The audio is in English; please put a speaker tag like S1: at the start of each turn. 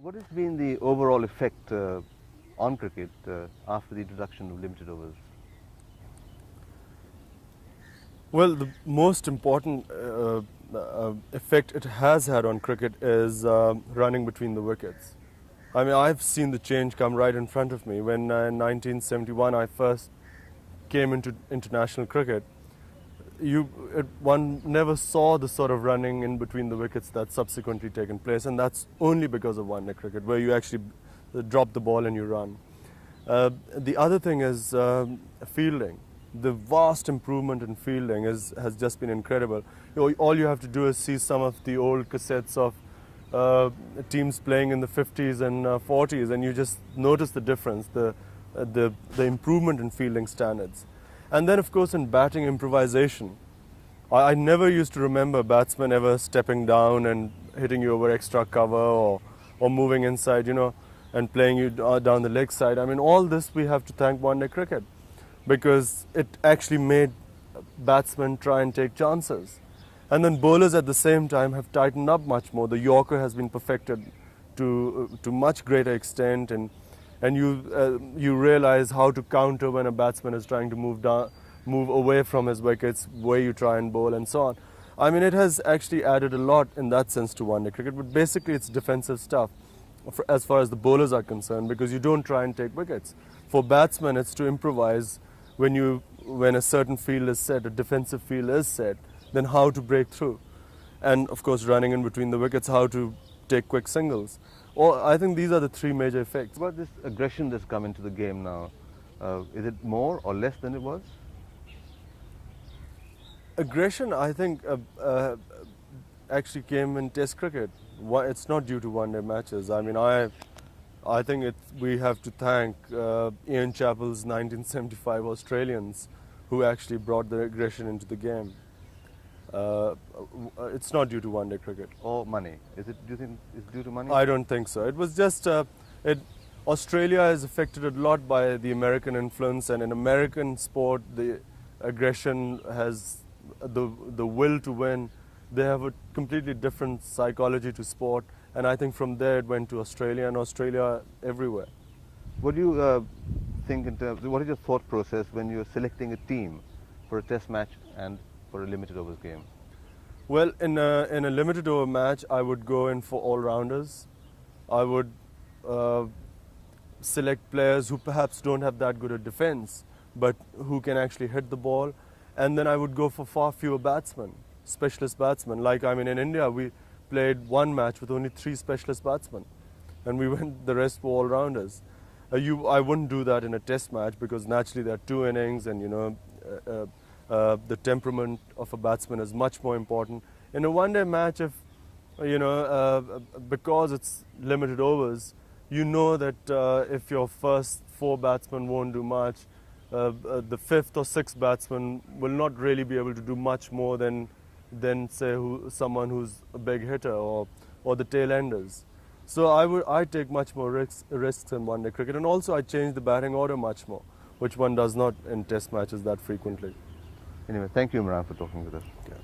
S1: What has been the overall effect on cricket after the introduction of limited overs?
S2: Well, the most important effect it has had on cricket is running between the wickets. I mean, I've seen the change come right in front of me. When in 1971 I first came into international cricket, one never saw the sort of running in between the wickets that's subsequently taken place, and that's only because of one-day cricket, where you actually drop the ball and you run. The other thing is fielding. The vast improvement in fielding has just been incredible. All you have to do is see some of the old cassettes of teams playing in the 50s and 40s, and you just notice the difference, the improvement in fielding standards. And then, of course, in batting improvisation, I never used to remember batsmen ever stepping down and hitting you over extra cover or moving inside, and playing you down the leg side. I mean, all this we have to thank one-day cricket, because it actually made batsmen try and take chances. And then bowlers at the same time have tightened up much more. The Yorker has been perfected to much greater extent, and you realize how to counter when a batsman is trying to move away from his wickets, where you try and bowl and so on. I mean, it has actually added a lot in that sense to one-day cricket, but basically it's defensive stuff as far as the bowlers are concerned, because you don't try and take wickets. For batsmen, it's to improvise when a certain field is set, a defensive field is set, then how to break through. And of course, running in between the wickets, how to take quick singles. I think these are the three major effects.
S1: What about this aggression that's come into the game now? Is it more or less than it was?
S2: Aggression, I think, actually came in Test cricket. It's not due to one-day matches. I mean, I think we have to thank Ian Chappell's 1975 Australians, who actually brought the aggression into the game. It's not due to one-day cricket.
S1: Or money? Do you think it's due to money?
S2: I don't think so. It was just Australia is affected a lot by the American influence, and in American sport, the aggression has the will to win. They have a completely different psychology to sport, and I think from there it went to Australia, and Australia everywhere.
S1: What do you think in terms? What is your thought process when you're selecting a team for a Test match and for a limited overs game?
S2: Well, in a limited over match, I would go in for all-rounders. I would select players who perhaps don't have that good a defense, but who can actually hit the ball. And then I would go for far fewer batsmen, specialist batsmen. Like, I mean, in India, we played one match with only 3 specialist batsmen, and the rest were all-rounders. I wouldn't do that in a Test match, because naturally there are 2 innings, and the temperament of a batsman is much more important. In a one-day match, because it's limited overs, you know that if your first 4 batsmen won't do much, the 5th or 6th batsman will not really be able to do much more than say someone who's a big hitter or the tail enders. So I take much more risks in one-day cricket, and also I change the batting order much more, which one does not in Test matches that frequently.
S1: Anyway, thank you, Imran, for talking with us.
S2: Yeah.